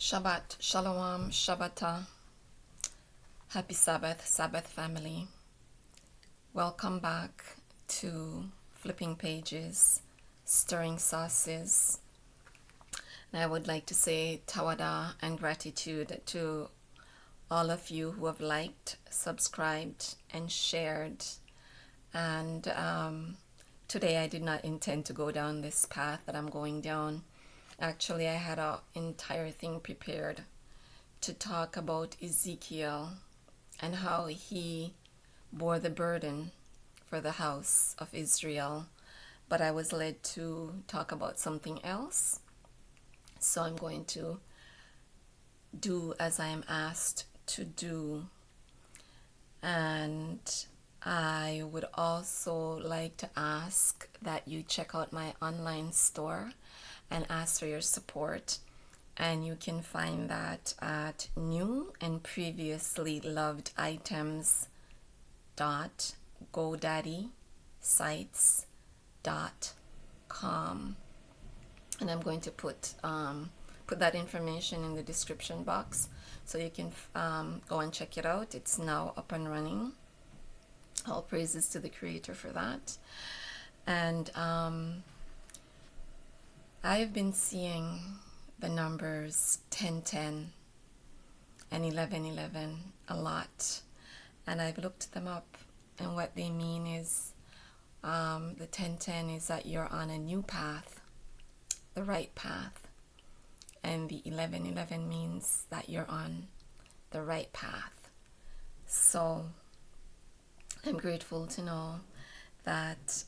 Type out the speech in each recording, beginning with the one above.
Shabbat, Shalom, Shabbata, Happy Sabbath, Sabbath family. Welcome back to Flipping Pages, Stirring Sauces. And I would like to say tawada and gratitude to all of you who have liked, subscribed, and shared. And today I did not intend to go down this path that I'm going down. Actually, I had an entire thing prepared to talk about Ezekiel and how he bore the burden for the house of Israel. But I was led to talk about something else. So I'm going to do as I am asked to do. And I would also like to ask that you check out my online store and ask for your support. And you can find that at new and previously loved items.godaddysites.com. And I'm going to put that information in the description box so you can go and check it out. It's now up and running. All praises to the Creator for that. And I've been seeing the numbers 1010 and 1111 a lot, and I've looked them up, and what they mean is the 1010 is that you're on a new path, the right path, and the 1111 means that you're on the right path. So I'm grateful to know that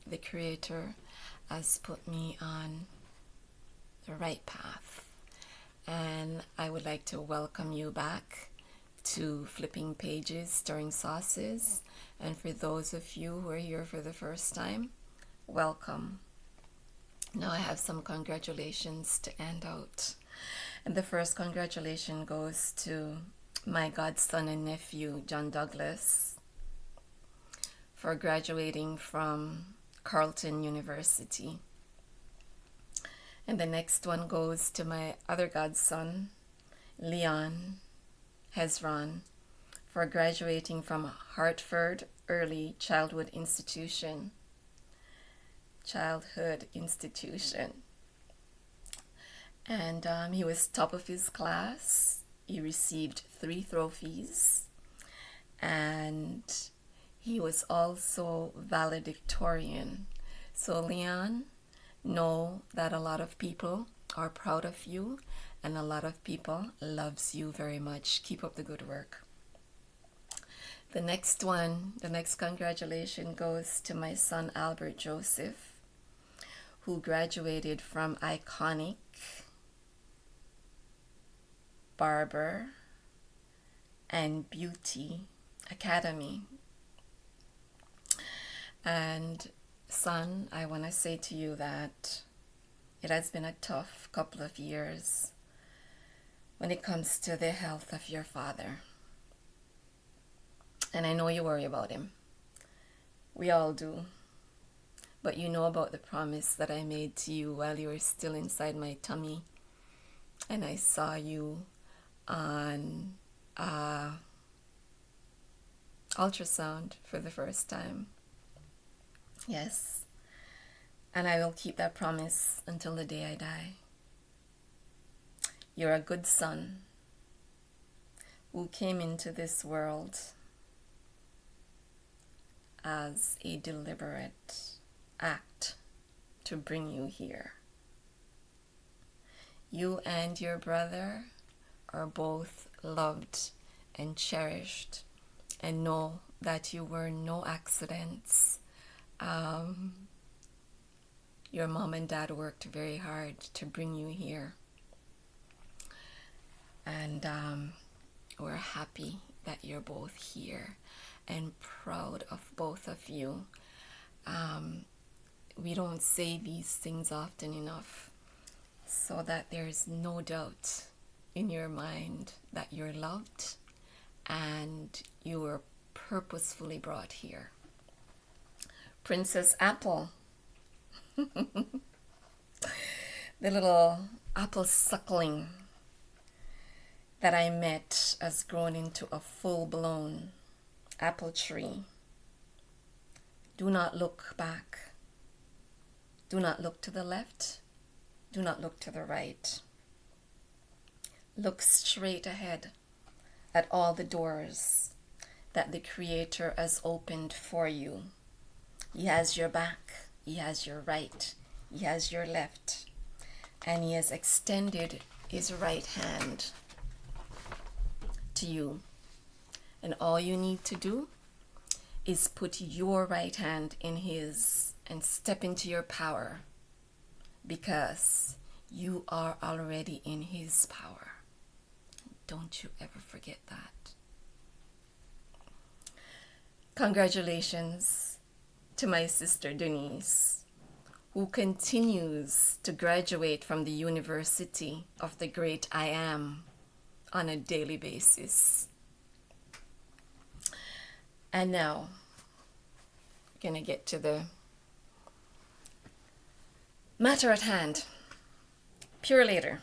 the Creator has put me on the right path. And I would like to welcome you back to Flipping Pages, Stirring Sauces. And for those of you who are here for the first time, welcome. Now I have some congratulations to hand out. And the first congratulation goes to my godson and nephew, John Douglas, for graduating from Carleton University. And the next one goes to my other godson, Leon Hezron, for graduating from Hartford Early Childhood Institution. And he was top of his class. He received 3 trophies. And he was also valedictorian. So Leon, know that a lot of people are proud of you and a lot of people loves you very much. Keep up the good work. The next congratulation goes to my son Albert Joseph, who graduated from Iconic Barber and Beauty Academy. And son, I want to say to you that it has been a tough couple of years when it comes to the health of your father. And I know you worry about him. We all do. But you know about the promise that I made to you while you were still inside my tummy. And I saw you on ultrasound for the first time. Yes, and I will keep that promise until the day I die. You're a good son who came into this world as a deliberate act to bring you here. You and your brother are both loved and cherished, and know that you were no accidents. Your mom and dad worked very hard to bring you here, and we're happy that you're both here and proud of both of you. We don't say these things often enough, so that there's no doubt in your mind that you're loved and you were purposefully brought here. Princess Apple, the little apple suckling that I met has grown into a full-blown apple tree. Do not look back. Do not look to the left. Do not look to the right. Look straight ahead at all the doors that the Creator has opened for you. He has your back. He has your right. He has your left. And He has extended His right hand to you. And all you need to do is put your right hand in His and step into your power, because you are already in His power. Don't you ever forget that. Congratulations to my sister Denise, who continues to graduate from the University of the Great I Am on a daily basis. And now, we're going to get to the matter at hand. Purolator,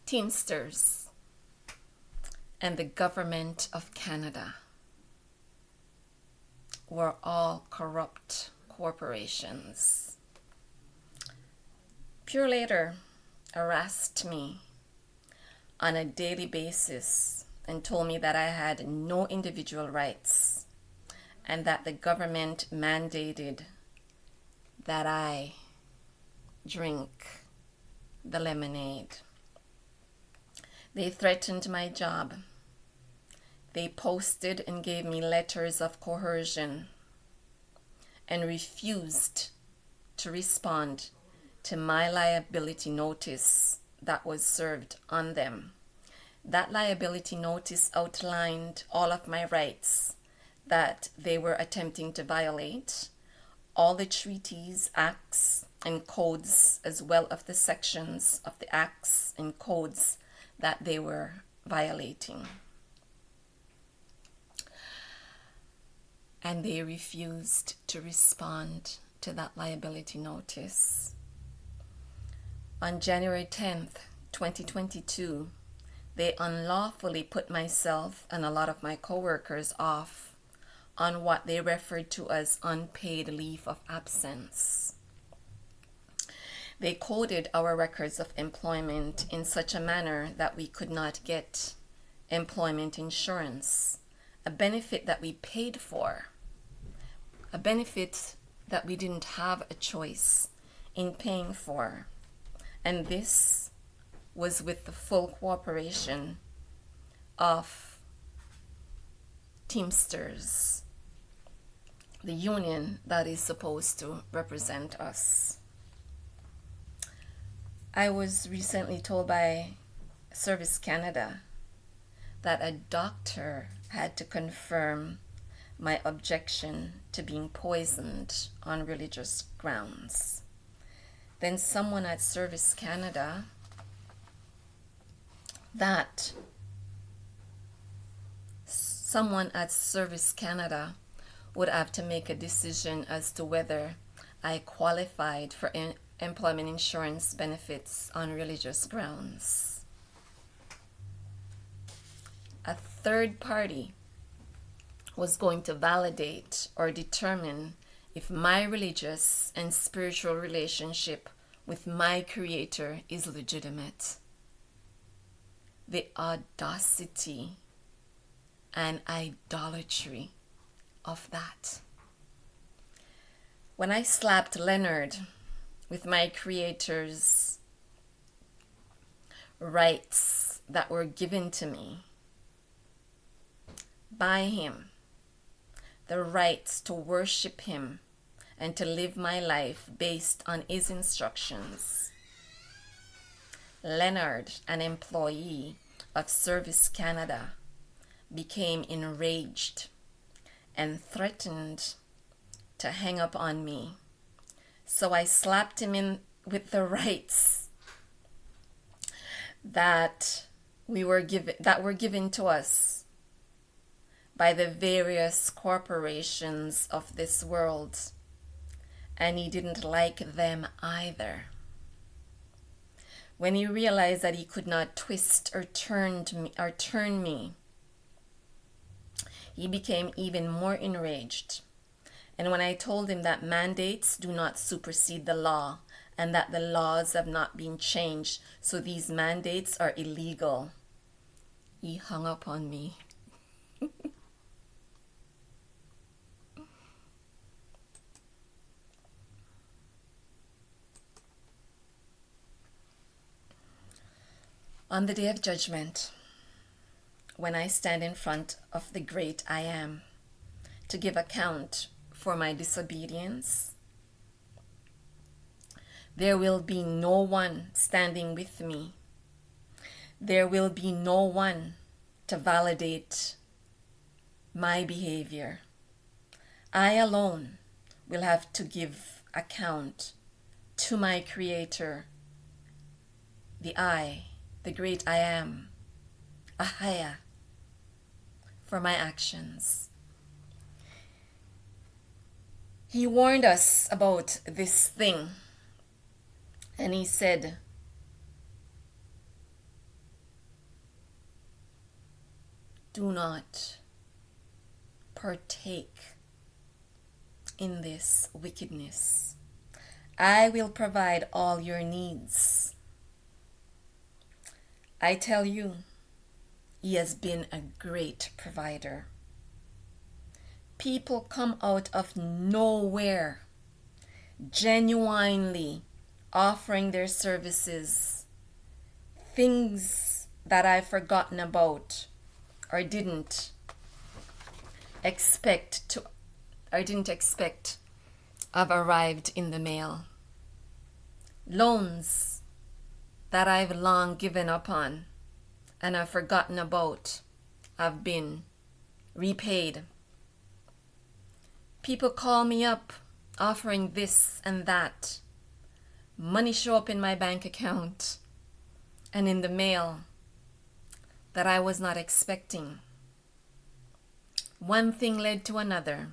Teamsters, and the government of Canada were all corrupt corporations. Purolator harassed me on a daily basis and told me that I had no individual rights and that the government mandated that I drink the lemonade. They threatened my job. They posted and gave me letters of coercion and refused to respond to my liability notice that was served on them. That liability notice outlined all of my rights that they were attempting to violate, all the treaties, acts, and codes, as well as the sections of the acts and codes that they were violating. And they refused to respond to that liability notice. On January 10th, 2022, they unlawfully put myself and a lot of my coworkers off on what they referred to as unpaid leave of absence. They coded our records of employment in such a manner that we could not get employment insurance, a benefit that we paid for, a benefit that we didn't have a choice in paying for. And this was with the full cooperation of Teamsters, the union that is supposed to represent us. I was recently told by Service Canada that a doctor had to confirm my objection to being poisoned on religious grounds. Then someone at Service Canada would have to make a decision as to whether I qualified for employment insurance benefits on religious grounds. A third party was going to validate or determine if my religious and spiritual relationship with my Creator is legitimate. The audacity and idolatry of that. When I slapped Leonard with my Creator's rights that were given to me by Him, the rights to worship Him and to live my life based on His instructions, Leonard, an employee of Service Canada, became enraged and threatened to hang up on me. So I slapped him in with the rights that were given to us by the various corporations of this world, and he didn't like them either. when he realized that he could not twist or turn me, he became even more enraged. And when I told him that mandates do not supersede the law and that the laws have not been changed, so these mandates are illegal, he hung up on me. On the day of judgment, when I stand in front of the great I Am to give account for my disobedience, there will be no one standing with me. There will be no one to validate my behavior. I alone will have to give account to my Creator, the I, the great I Am, Ahaya, for my actions. He warned us about this thing, and he said, do not partake in this wickedness. I will provide all your needs. I tell you, he has been a great provider. People come out of nowhere, genuinely offering their services, things that I've forgotten about or didn't expect have arrived in the mail. Loans that I've long given up on and have forgotten about have been repaid. People call me up offering this and that. Money show up in my bank account and in the mail that I was not expecting. One thing led to another,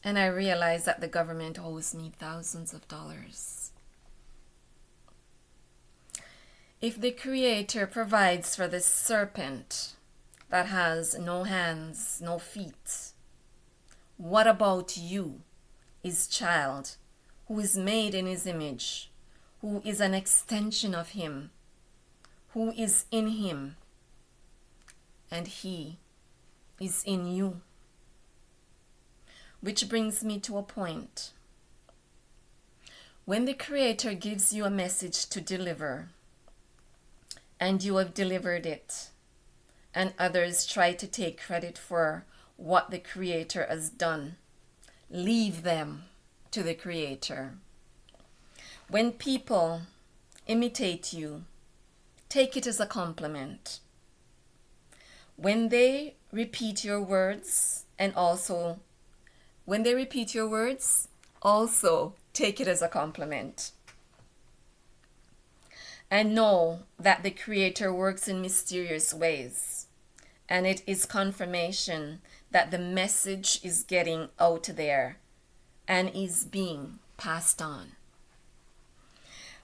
and I realized that the government owes me thousands of dollars. If the Creator provides for the serpent that has no hands, no feet, what about you, his child, who is made in his image, who is an extension of him, who is in him, and he is in you? Which brings me to a point. When the Creator gives you a message to deliver, and you have delivered it, and others try to take credit for what the Creator has done, leave them to the Creator. When people imitate you, take it as a compliment. When they repeat your words, also take it as a compliment. And know that the Creator works in mysterious ways, and it is confirmation that the message is getting out there and is being passed on.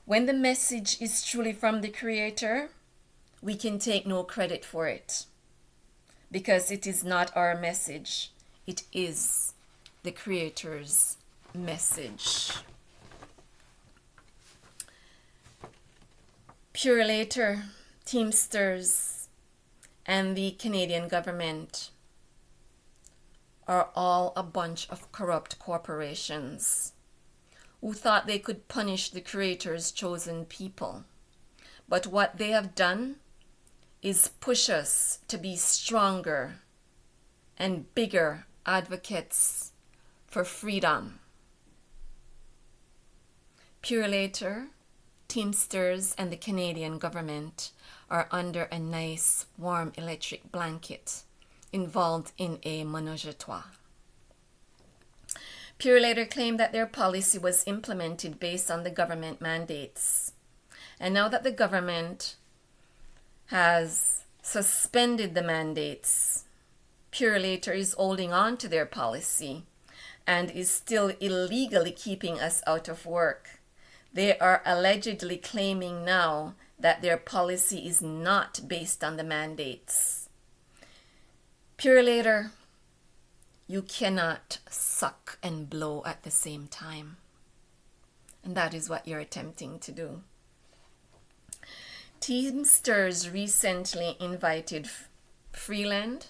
When the message is truly from the Creator, we can take no credit for it, because it is not our message, it is the Creator's message. Purolator, Teamsters, and the Canadian government are all a bunch of corrupt corporations who thought they could punish the Creator's chosen people. But what they have done is push us to be stronger and bigger advocates for freedom. Purolator, Teamsters, and the Canadian government are under a nice warm electric blanket involved in a Menage a Trois. Purolator claimed that their policy was implemented based on the government mandates. And now that the government has suspended the mandates, Purolator is holding on to their policy and is still illegally keeping us out of work. They are allegedly claiming now that their policy is not based on the mandates. Purolator, you cannot suck and blow at the same time. And that is what you're attempting to do. Teamsters recently invited Christia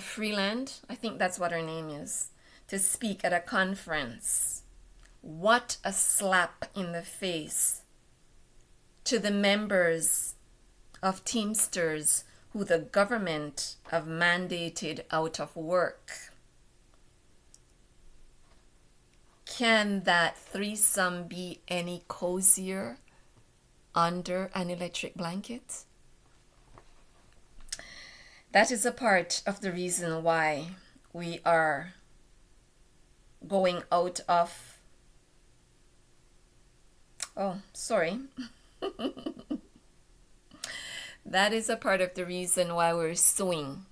Freeland, I think that's what her name is, to speak at a conference. What a slap in the face to the members of Teamsters who the government have mandated out of work. Can that threesome be any cozier under an electric blanket? That is a part of the reason why we are going out of... Oh, sorry. That is a part of the reason why we're suing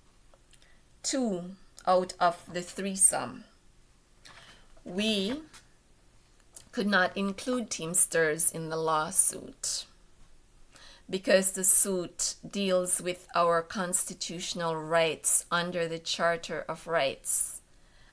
2 out of the threesome. We could not include Teamsters in the lawsuit because the suit deals with our constitutional rights under the Charter of Rights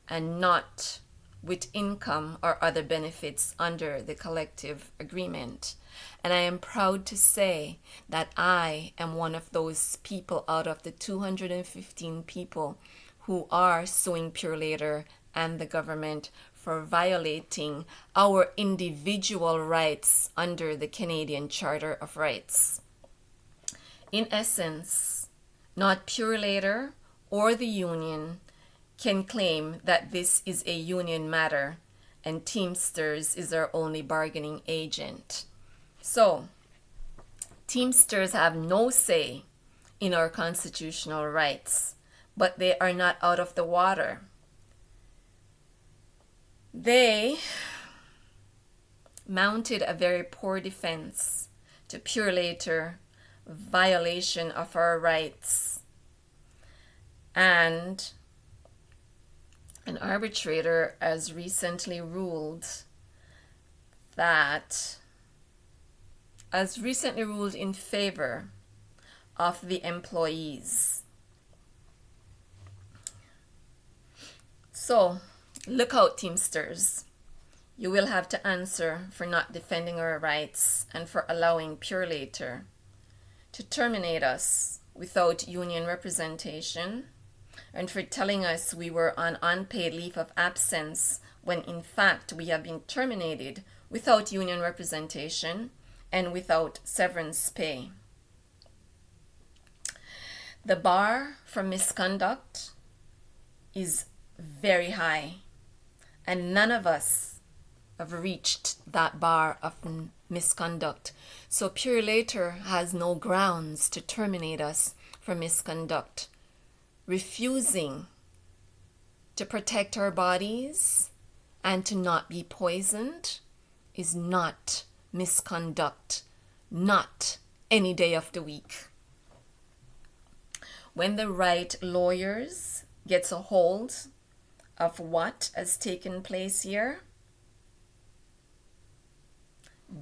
and not with income or other benefits under the collective agreement. And I am proud to say that I am one of those people out of the 215 people who are suing Purolator and the government for violating our individual rights under the Canadian Charter of Rights. In essence, not Purolator or the union can claim that this is a union matter and Teamsters is our only bargaining agent. So, Teamsters have no say in our constitutional rights, but they are not out of the water. They mounted a very poor defense to Purolator violation of our rights, and an arbitrator has recently ruled in favor of the employees. So, look out, Teamsters. You will have to answer for not defending our rights and for allowing Purolator to terminate us without union representation, and for telling us we were on unpaid leave of absence when in fact we have been terminated without union representation and without severance pay. The bar for misconduct is very high, and none of us have reached that bar of misconduct. So Purolator has no grounds to terminate us for misconduct. Refusing to protect our bodies and to not be poisoned is not misconduct, not any day of the week. When the right lawyers gets a hold of what has taken place here,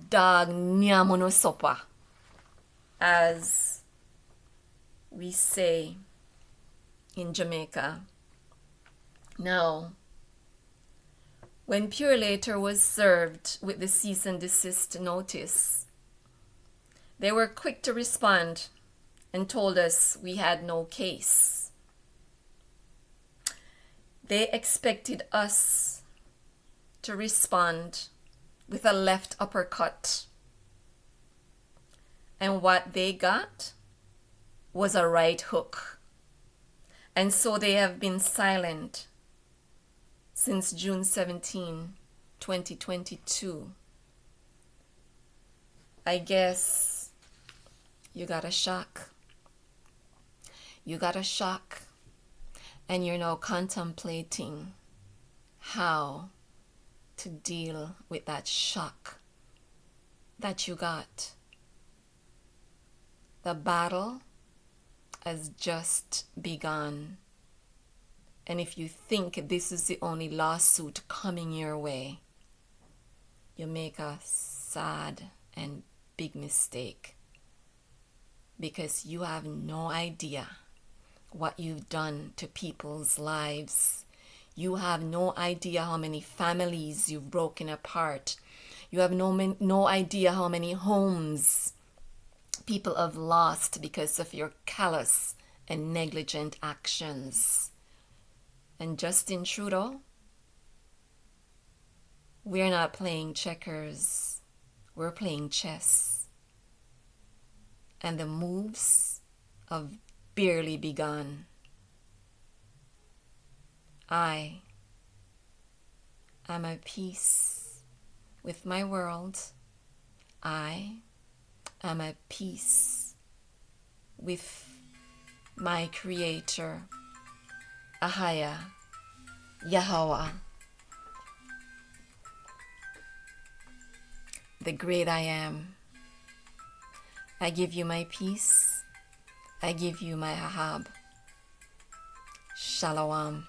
dag nyamono sopa, as we say in Jamaica. Now, when Purolator was served with the cease and desist notice, they were quick to respond and told us we had no case. They expected us to respond with a left uppercut. And what they got was a right hook. And so they have been silent since June 17, 2022. I guess you got a shock. You got a shock, and you're now contemplating how to deal with that shock that you got. The battle has just begun. And if you think this is the only lawsuit coming your way, you make a sad and big mistake, because you have no idea what you've done to people's lives. You have no idea how many families you've broken apart. You have no idea how many homes people have lost because of your callous and negligent actions. And Justin Trudeau, we're not playing checkers, we're playing chess. And the moves have barely begun. I am at peace with my world. I am at peace with my Creator, Ahaya, Yahweh, the great I am. I give you my peace. I give you my Ahab. Shalom.